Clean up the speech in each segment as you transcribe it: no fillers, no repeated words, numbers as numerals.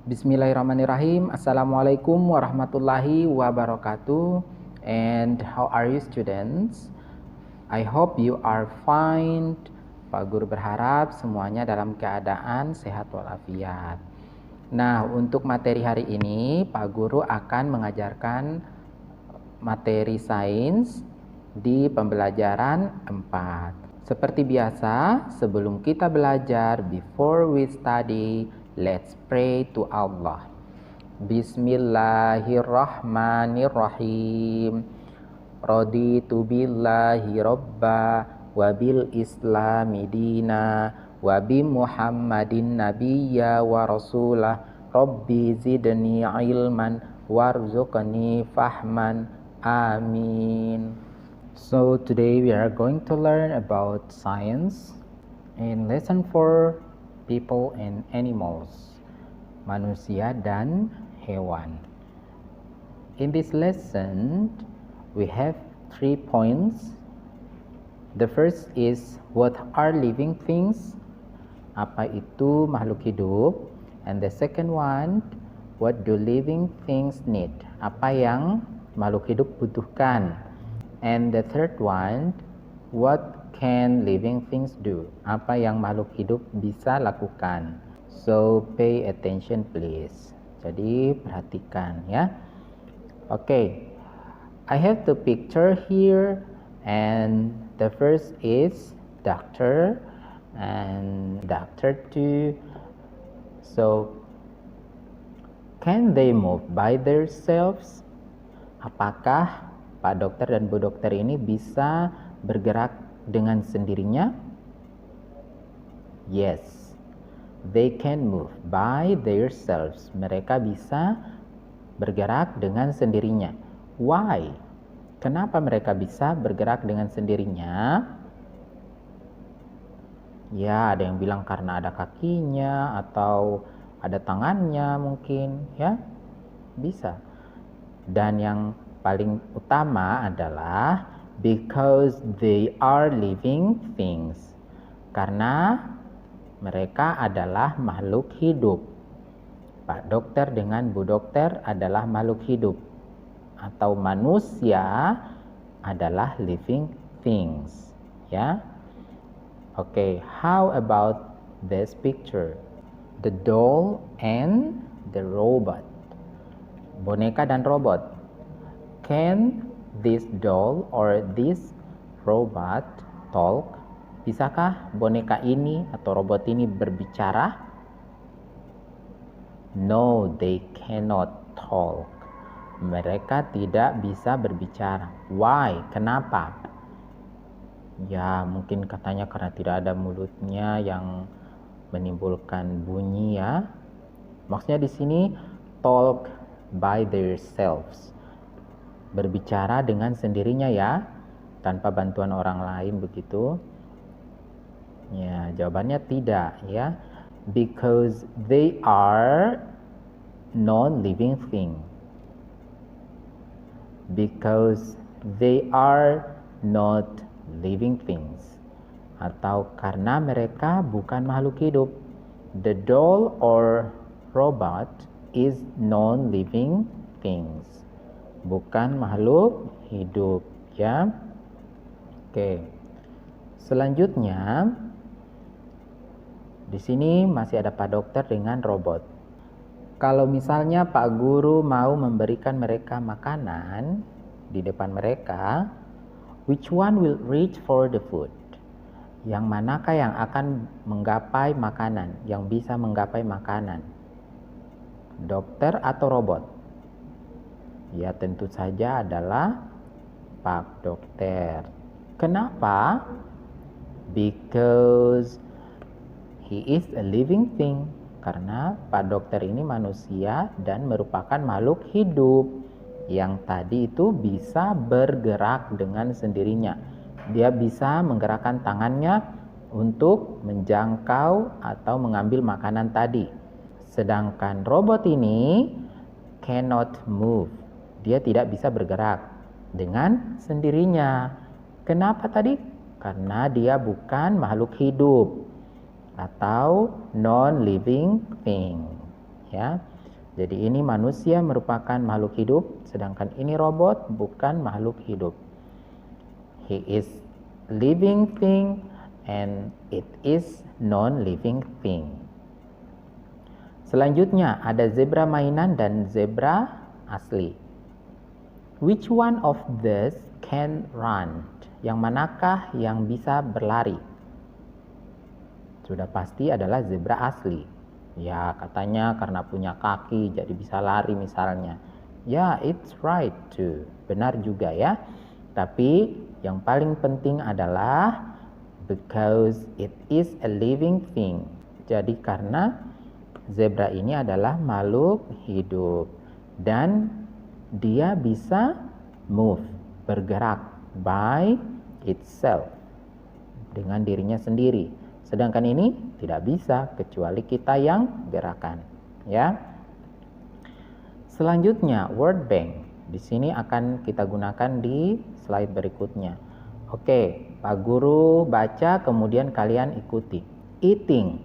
Bismillahirrahmanirrahim. Assalamualaikum warahmatullahi wabarakatuh. And how are you students? I hope you are fine. Pak Guru berharap semuanya dalam keadaan sehat walafiat. Nah, untuk materi hari ini Pak Guru akan mengajarkan materi sains di pembelajaran 4. Seperti biasa, sebelum kita belajar, before we study, let's pray to Allah. Bismillahirrahmanirrahim. Raditu billahi robba wa bil islami dina wa bi muhammadin nabiyya wa rasulah. Rabbi zidni ilman warzuqni fahman. Amin. So today we are going to learn about science in lesson 4, people and animals, manusia dan hewan. In this lesson we have 3 points. The first is what are living things? Apa itu makhluk hidup? And the second one, what do living things need? Apa yang makhluk hidup butuhkan? And the third one, what can living things do? Apa yang makhluk hidup bisa lakukan? So pay attention please. Jadi perhatikan ya. Okay, I have the picture here, and the first is doctor and doctor 2. So can they move by themselves? Apakah Pak dokter dan Bu dokter ini bisa bergerak dengan sendirinya? Yes, they can move by themselves. Mereka bisa bergerak dengan sendirinya. Why? Kenapa mereka bisa bergerak dengan sendirinya? Ya, ada yang bilang karena ada kakinya atau ada tangannya mungkin, ya. Bisa. Dan yang paling utama adalah because they are living things. Karena mereka adalah makhluk hidup. Pak dokter dengan Bu dokter adalah makhluk hidup. Atau manusia adalah living things. Ya. Okay, how about this picture? The doll and the robot. Boneka dan robot. Can this doll or this robot talk? Bisakah boneka ini atau robot ini berbicara? No, they cannot talk. Mereka tidak bisa berbicara. Why? Kenapa? Ya, mungkin katanya karena tidak ada mulutnya yang menimbulkan bunyi ya. Maksudnya di sini talk by themselves. Berbicara dengan sendirinya ya, tanpa bantuan orang lain begitu. Ya, jawabannya tidak ya. Because they are non-living thing. Because they are not living things. Atau karena mereka bukan makhluk hidup. The doll or robot is non-living things. Bukan makhluk hidup ya. Oke. Selanjutnya di sini masih ada Pak dokter dengan robot. Kalau misalnya Pak guru mau memberikan mereka makanan di depan mereka, which one will reach for the food? Yang manakah yang akan menggapai makanan, yang bisa menggapai makanan? Dokter atau robot? Ya, tentu saja adalah Pak dokter. Kenapa? Because he is a living thing. Karena Pak dokter ini manusia dan merupakan makhluk hidup yang tadi itu bisa bergerak dengan sendirinya. Dia bisa menggerakkan tangannya untuk menjangkau atau mengambil makanan tadi. Sedangkan robot ini cannot move. Dia tidak bisa bergerak dengan sendirinya. Kenapa tadi? Karena dia bukan makhluk hidup atau non-living thing. ya. Jadi ini manusia merupakan makhluk hidup, sedangkan ini robot bukan makhluk hidup. He is living thing and it is non-living thing. Selanjutnya ada zebra mainan dan zebra asli. Which one of these can run? Yang manakah yang bisa berlari? Sudah pasti adalah zebra asli. Ya, katanya karena punya kaki jadi bisa lari misalnya. Ya, it's right too. Benar juga ya. Tapi yang paling penting adalah because it is a living thing. Jadi karena zebra ini adalah makhluk hidup dan dia bisa move, bergerak by itself, dengan dirinya sendiri. Sedangkan ini tidak bisa kecuali kita yang gerakan, ya. Selanjutnya word bank. Di sini akan kita gunakan di slide berikutnya. Oke, Pak Guru baca kemudian kalian ikuti. Eating,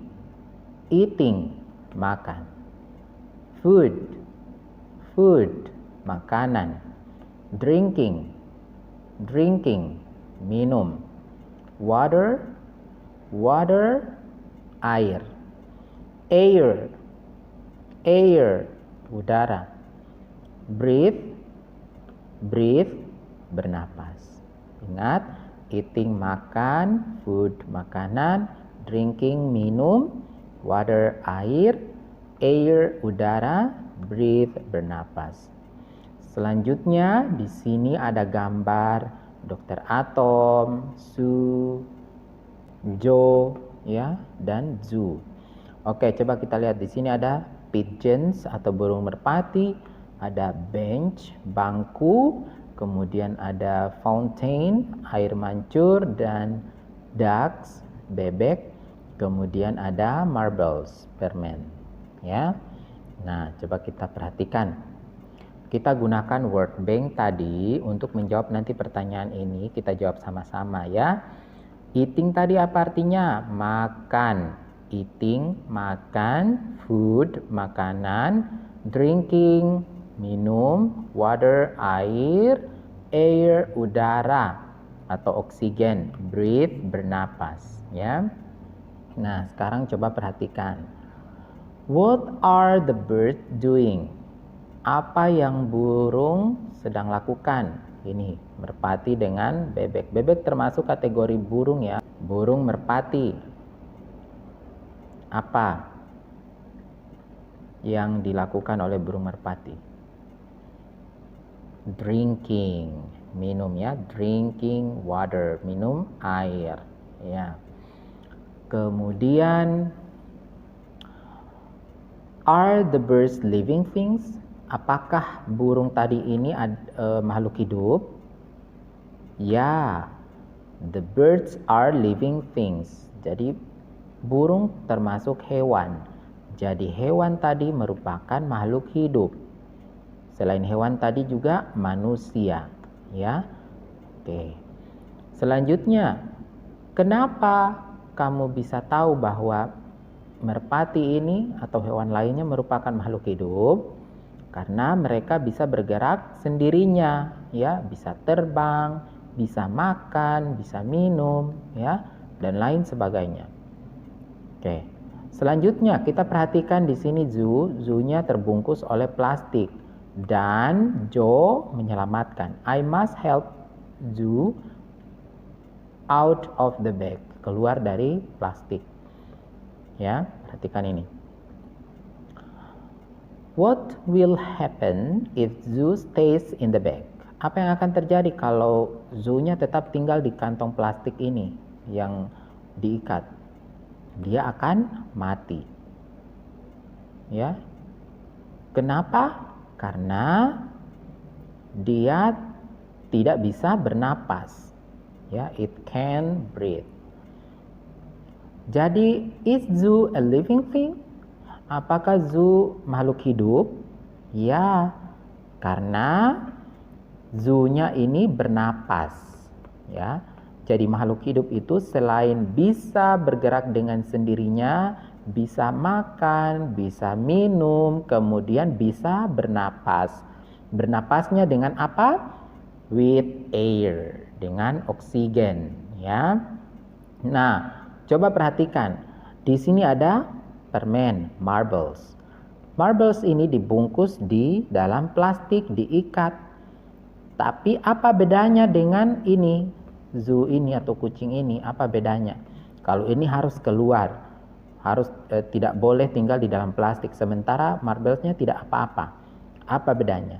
eating, makan. Food, food, makanan. Drinking, drinking, minum. Water, water, air. Air, air, udara. Breathe, breathe, bernapas. Ingat, eating makan, food makanan, drinking minum, water air, air udara, breathe bernapas. Selanjutnya di sini ada gambar Dr. Atom, Sue, Joe, ya, dan Zoo. Oke, coba kita lihat di sini ada pigeons atau burung merpati, ada bench, bangku, kemudian ada fountain, air mancur, dan ducks, bebek, kemudian ada marbles, permen, ya. Nah, coba kita perhatikan. Kita gunakan word bank tadi untuk menjawab nanti pertanyaan ini. Kita jawab sama-sama ya. Eating tadi apa artinya? Makan. Eating, makan. Food, makanan. Drinking, minum. Water, air. Air, udara atau oksigen. Breathe, bernapas ya. Nah, sekarang coba perhatikan. What are the birds doing? Apa yang burung sedang lakukan? Ini merpati dengan bebek. Bebek termasuk kategori burung ya. Burung merpati. Apa yang dilakukan oleh burung merpati? Drinking, minum ya. Drinking water, minum air ya. Kemudian, are the birds living things? Apakah burung tadi ini makhluk hidup? Ya, the birds are living things. Jadi burung termasuk hewan. Jadi hewan tadi merupakan makhluk hidup. Selain hewan tadi juga manusia, ya. Oke. Selanjutnya, kenapa kamu bisa tahu bahwa merpati ini atau hewan lainnya merupakan makhluk hidup? Karena mereka bisa bergerak sendirinya, ya, bisa terbang, bisa makan, bisa minum, ya, dan lain sebagainya. Oke. Selanjutnya kita perhatikan di sini zoo-nya terbungkus oleh plastik dan Joe menyelamatkan. I must help Zoo out of the bag, keluar dari plastik. Ya, perhatikan ini. What will happen if Zoo stays in the bag? Apa yang akan terjadi kalau Zoo-nya tetap tinggal di kantong plastik ini yang diikat? Dia akan mati. Ya. Kenapa? Karena dia tidak bisa bernapas. Ya, it can breathe. Jadi, is Zoo a living thing? Apakah Zoo makhluk hidup? Ya, karena Zoo-nya ini bernapas. Ya, jadi makhluk hidup itu selain bisa bergerak dengan sendirinya, bisa makan, bisa minum, kemudian bisa bernapas. Bernapasnya dengan apa? With air, dengan oksigen, ya. Nah, coba perhatikan. Di sini ada permen, marbles. Marbles ini dibungkus di dalam plastik, diikat. Tapi apa bedanya dengan ini? Zoo ini atau kucing ini, apa bedanya? Kalau ini harus keluar, harus tidak boleh tinggal di dalam plastik. Sementara marblesnya tidak apa-apa. Apa bedanya?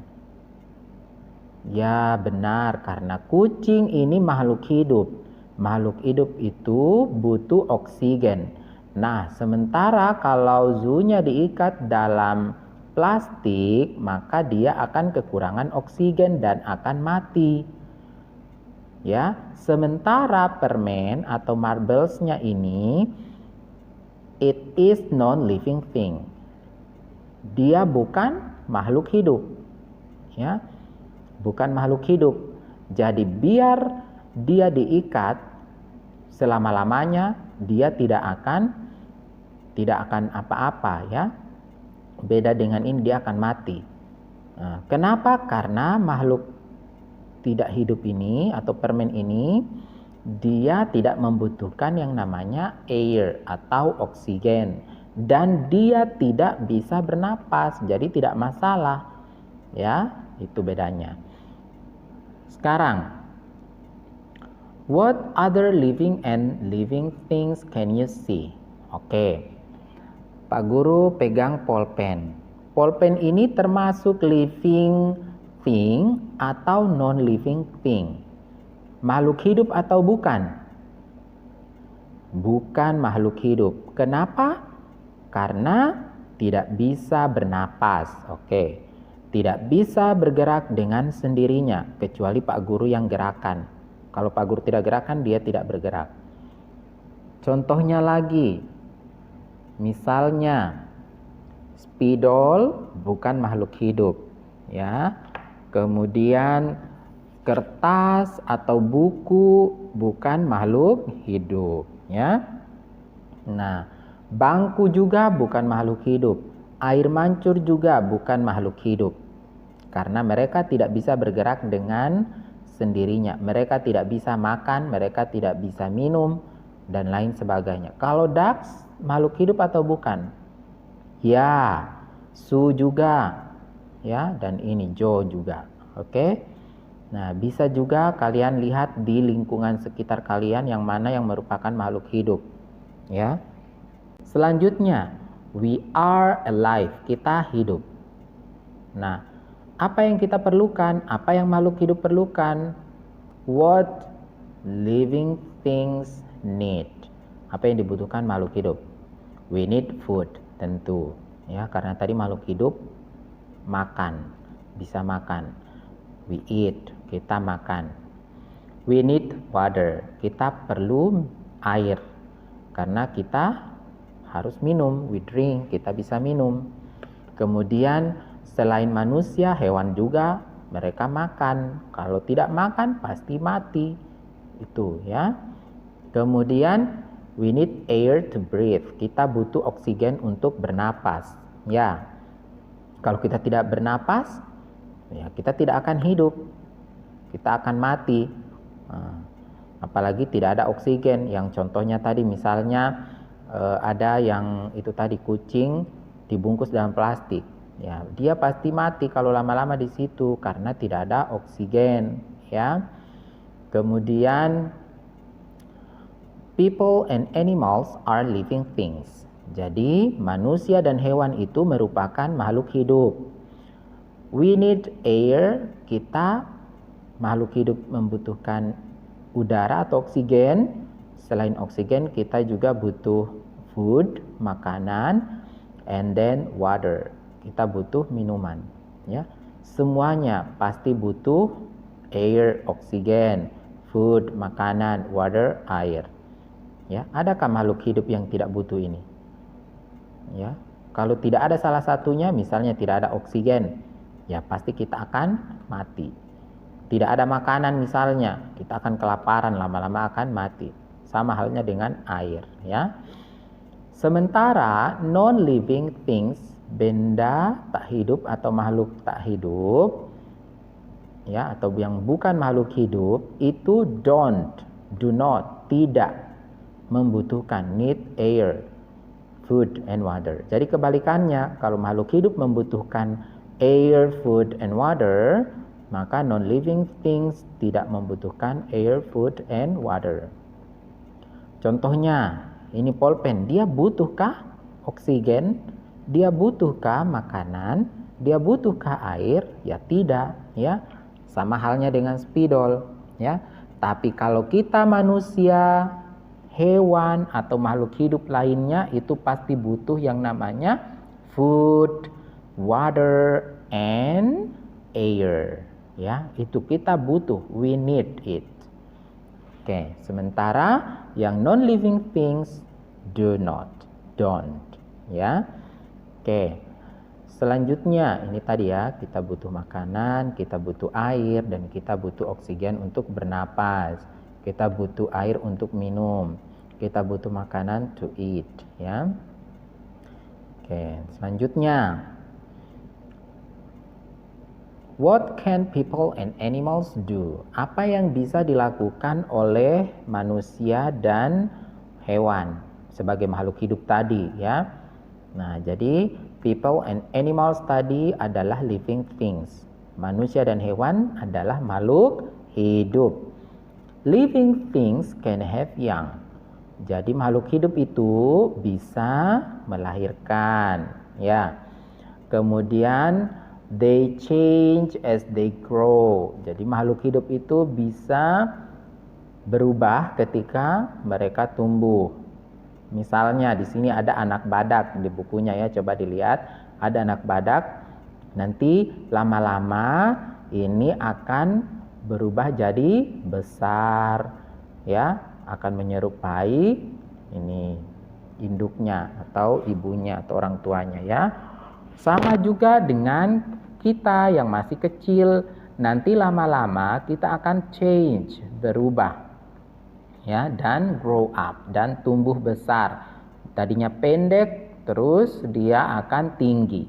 Ya benar, karena kucing ini makhluk hidup. Makhluk hidup itu butuh oksigen. Nah, sementara kalau zoo-nya diikat dalam plastik, maka dia akan kekurangan oksigen dan akan mati. Ya, sementara permen atau marbles-nya ini it is non-living thing. Dia bukan makhluk hidup. Ya. Bukan makhluk hidup. Jadi biar dia diikat selama-lamanya, dia tidak akan apa-apa, ya. Beda dengan ini, dia akan mati. Nah, kenapa? Karena makhluk tidak hidup ini atau permen ini dia tidak membutuhkan yang namanya air atau oksigen, dan dia tidak bisa bernapas, jadi tidak masalah, ya. Itu bedanya. Sekarang, what other living and living things can you see? Oke. Pak Guru pegang pulpen. Pulpen ini termasuk living thing atau non-living thing? Makhluk hidup atau bukan? Bukan makhluk hidup. Kenapa? Karena tidak bisa bernapas. Oke. Tidak bisa bergerak dengan sendirinya, kecuali Pak Guru yang gerakan. Kalau Pak Guru tidak gerakan, dia tidak bergerak. Contohnya lagi, misalnya spidol bukan makhluk hidup, ya. Kemudian kertas atau buku bukan makhluk hidup, ya. Nah, bangku juga bukan makhluk hidup. Air mancur juga bukan makhluk hidup, karena mereka tidak bisa bergerak dengan sendirinya. Mereka tidak bisa makan, mereka tidak bisa minum, dan lain sebagainya. Kalau ducks, makhluk hidup atau bukan? Ya, Sue juga, ya, dan ini Joe juga. Oke. Nah, bisa juga kalian lihat di lingkungan sekitar kalian yang mana yang merupakan makhluk hidup, ya. Selanjutnya, we are alive, kita hidup. Nah, apa yang kita perlukan? Apa yang makhluk hidup perlukan? What living things need? Apa yang dibutuhkan makhluk hidup? We need food, tentu. Ya, karena tadi makhluk hidup makan, bisa makan. We eat, kita makan. We need water, kita perlu air, karena kita harus minum. We drink, kita bisa minum. Kemudian selain manusia, hewan juga mereka makan. Kalau tidak makan pasti mati. Itu, ya. Kemudian we need air to breathe. Kita butuh oksigen untuk bernapas. Ya. Kalau kita tidak bernapas, ya kita tidak akan hidup. Kita akan mati. Apalagi tidak ada oksigen. Yang contohnya tadi misalnya ada yang itu tadi kucing dibungkus dalam plastik, ya dia pasti mati kalau lama-lama di situ karena tidak ada oksigen, ya. Kemudian people and animals are living things. Jadi manusia dan hewan itu merupakan makhluk hidup. We need air, kita makhluk hidup membutuhkan udara atau oksigen. Selain oksigen, kita juga butuh food, makanan, and then water. Kita butuh minuman, ya. Semuanya pasti butuh air, oksigen, food, makanan, water, air. Ya, adakah makhluk hidup yang tidak butuh ini? Ya, kalau tidak ada salah satunya, misalnya tidak ada oksigen, ya pasti kita akan mati. Tidak ada makanan misalnya, kita akan kelaparan, lama-lama akan mati. Sama halnya dengan air, ya. Sementara non-living things, benda tak hidup atau makhluk tak hidup, ya, atau yang bukan makhluk hidup, itu do not, tidak membutuhkan, need air, food and water. Jadi kebalikannya, kalau makhluk hidup membutuhkan air, food and water, maka non-living things tidak membutuhkan air, food and water. Contohnya, ini pulpen, dia butuhkah oksigen? Dia butuhkah makanan? Dia butuhkah air? Ya tidak, ya. Sama halnya dengan spidol, ya. Tapi kalau kita manusia, hewan atau makhluk hidup lainnya itu pasti butuh yang namanya food, water, and air, ya. Itu kita butuh, we need it. Oke, sementara yang non-living things don't, ya. Oke. Selanjutnya, ini tadi ya, kita butuh makanan, kita butuh air, dan kita butuh oksigen untuk bernapas. Kita butuh air untuk minum. Kita butuh makanan to eat, ya. Oke, selanjutnya. What can people and animals do? Apa yang bisa dilakukan oleh manusia dan hewan sebagai makhluk hidup tadi, ya. Nah, jadi people and animals tadi adalah living things. Manusia dan hewan adalah makhluk hidup. Living things can have young. Jadi makhluk hidup itu bisa melahirkan, ya. Kemudian they change as they grow. Jadi makhluk hidup itu bisa berubah ketika mereka tumbuh. Misalnya di sini ada anak badak di bukunya, ya, coba dilihat, ada anak badak. Nanti lama-lama ini akan berubah jadi besar, ya, akan menyerupai ini induknya atau ibunya atau orang tuanya, ya. Sama juga dengan kita yang masih kecil, nanti lama-lama kita akan change, berubah, ya, dan grow up, dan tumbuh besar. Tadinya pendek, terus dia akan tinggi.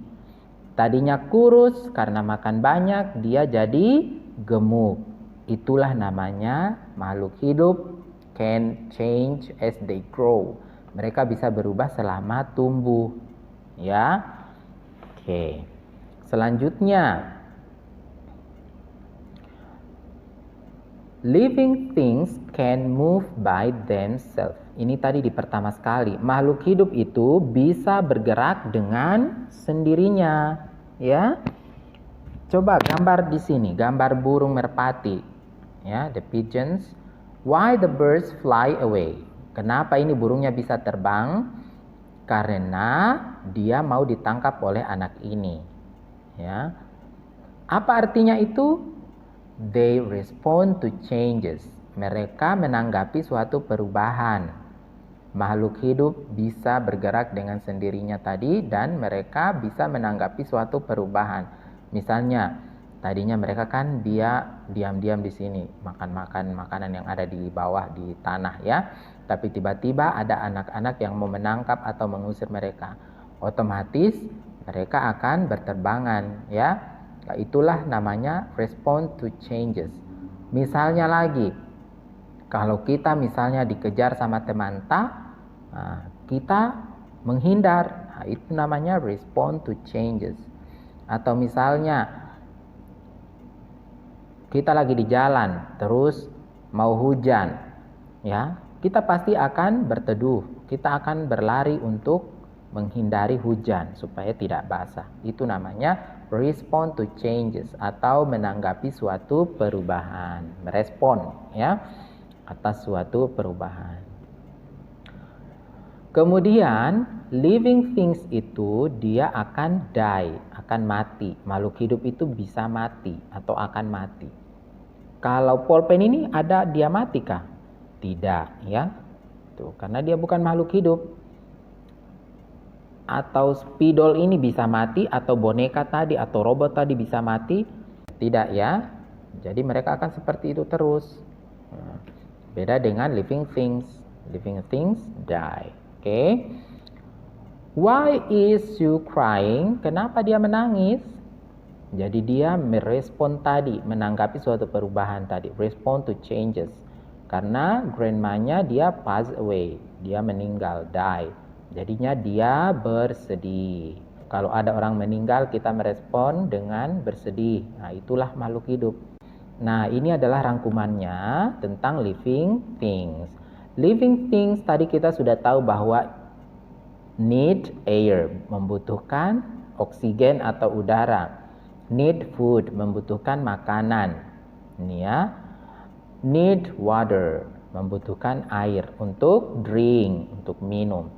Tadinya kurus, karena makan banyak, dia jadi gemuk. Itulah namanya makhluk hidup can change as they grow. Mereka bisa berubah selama tumbuh, ya. Oke. Selanjutnya, living things can move by themselves. Ini tadi di pertama sekali. Makhluk hidup itu bisa bergerak dengan sendirinya, ya. Coba gambar di sini, gambar burung merpati, ya, the pigeons. Why the birds fly away? Kenapa ini burungnya bisa terbang? Karena dia mau ditangkap oleh anak ini, ya. Apa artinya itu? They respond to changes. Mereka menanggapi suatu perubahan. Makhluk hidup bisa bergerak dengan sendirinya tadi, dan mereka bisa menanggapi suatu perubahan. Misalnya, tadinya mereka kan dia diam-diam di sini, makan makanan yang ada di bawah di tanah, ya. Tapi tiba-tiba ada anak-anak yang mau menangkap atau mengusir mereka. Otomatis mereka akan berterbangan, ya. Nah, itulah namanya respond to changes. Misalnya lagi, kalau kita misalnya dikejar sama temanta, kita menghindar, itu namanya respond to changes. Atau misalnya kita lagi di jalan, terus mau hujan, ya, kita pasti akan berteduh, kita akan berlari untuk menghindari hujan supaya tidak basah. Itu namanya respond to changes, atau menanggapi suatu perubahan, merespon, ya, atas suatu perubahan. Kemudian living things itu dia akan die, akan mati. Makhluk hidup itu bisa mati atau akan mati. Kalau pulpen ini ada dia mati kah? Tidak, ya. Tuh, karena dia bukan makhluk hidup. Atau spidol ini bisa mati, atau boneka tadi atau robot tadi bisa mati? Tidak, ya. Jadi mereka akan seperti itu terus. Beda dengan living things. Living things die. Oke. Why is you crying? Kenapa dia menangis? Jadi dia merespon tadi, menanggapi suatu perubahan tadi, respond to changes. Karena grandmanya dia pass away, dia meninggal, die. Jadinya dia bersedih. Kalau ada orang meninggal, kita merespon dengan bersedih. Nah, itulah makhluk hidup. Nah, ini adalah rangkumannya tentang living things. Living things tadi kita sudah tahu bahwa need air, membutuhkan oksigen atau udara. Need food, membutuhkan makanan. Ini ya. Need water, membutuhkan air untuk drink, untuk minum.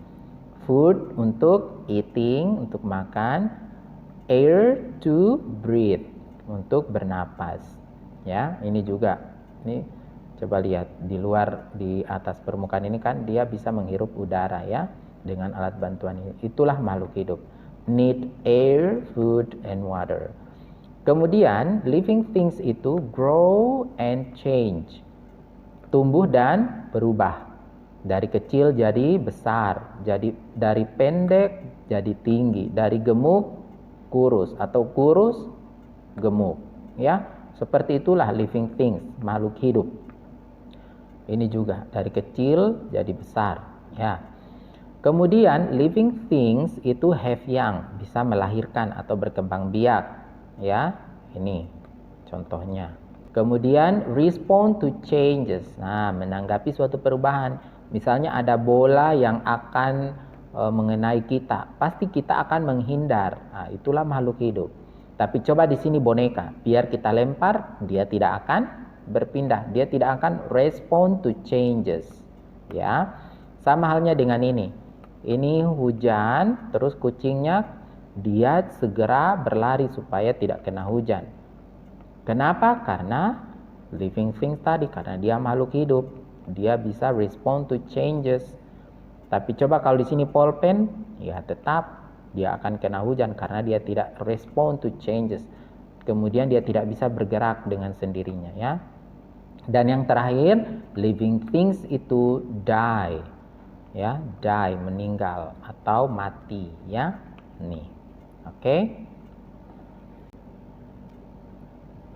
Food untuk eating, untuk makan. Air to breathe, untuk bernapas. Ya, ini juga. Ini coba lihat di luar, di atas permukaan ini kan dia bisa menghirup udara ya dengan alat bantuan ini. Itulah makhluk hidup. Need air, food, and water. Kemudian living things itu grow and change, tumbuh dan berubah. Dari kecil jadi besar, jadi dari pendek jadi tinggi, dari gemuk kurus atau kurus gemuk. Ya, seperti itulah living things, makhluk hidup. Ini juga dari kecil jadi besar. Ya. Kemudian living things itu have young, bisa melahirkan atau berkembang biak. Ya, ini contohnya. Kemudian respond to changes. Nah, menanggapi suatu perubahan. Misalnya ada bola yang akan mengenai kita, pasti kita akan menghindar. Nah, itulah makhluk hidup. Tapi coba di sini boneka, biar kita lempar, dia tidak akan berpindah, dia tidak akan respond to changes. Ya, sama halnya dengan ini. Ini hujan, terus kucingnya dia segera berlari supaya tidak kena hujan. Kenapa? Karena living things tadi, karena dia makhluk hidup, dia bisa respond to changes. Tapi coba kalau di sini pulpen, ya tetap dia akan kena hujan karena dia tidak respond to changes. Kemudian dia tidak bisa bergerak dengan sendirinya ya. Dan yang terakhir, living things itu die. Ya, die, meninggal atau mati ya. Nih. Oke.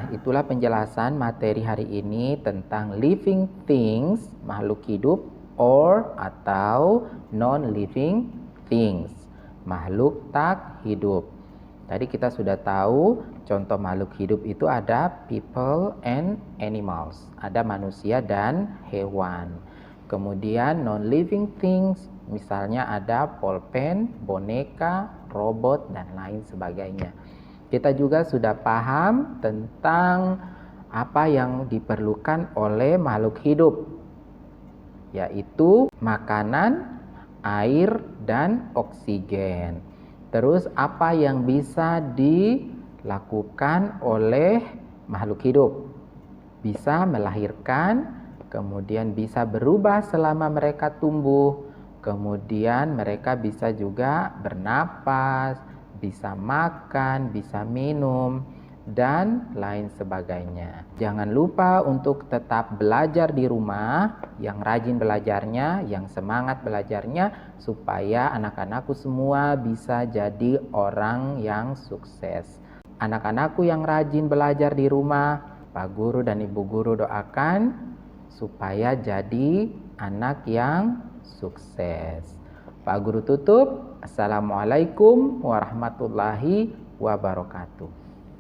Itulah penjelasan materi hari ini tentang living things, makhluk hidup, or atau non-living things, makhluk tak hidup. Tadi kita sudah tahu contoh makhluk hidup itu ada people and animals, ada manusia dan hewan. Kemudian non-living things, misalnya ada pulpen, boneka, robot, dan lain sebagainya. Kita juga sudah paham tentang apa yang diperlukan oleh makhluk hidup, yaitu makanan, air, dan oksigen. Terus apa yang bisa dilakukan oleh makhluk hidup? Bisa melahirkan, kemudian bisa berubah selama mereka tumbuh, kemudian mereka bisa juga bernapas, bisa makan, bisa minum, dan lain sebagainya. Jangan lupa untuk tetap belajar di rumah, yang rajin belajarnya, yang semangat belajarnya, supaya anak-anakku semua bisa jadi orang yang sukses. Anak-anakku yang rajin belajar di rumah, Pak Guru dan Ibu Guru doakan supaya jadi anak yang sukses. Pak Guru tutup. Assalamualaikum warahmatullahi wabarakatuh.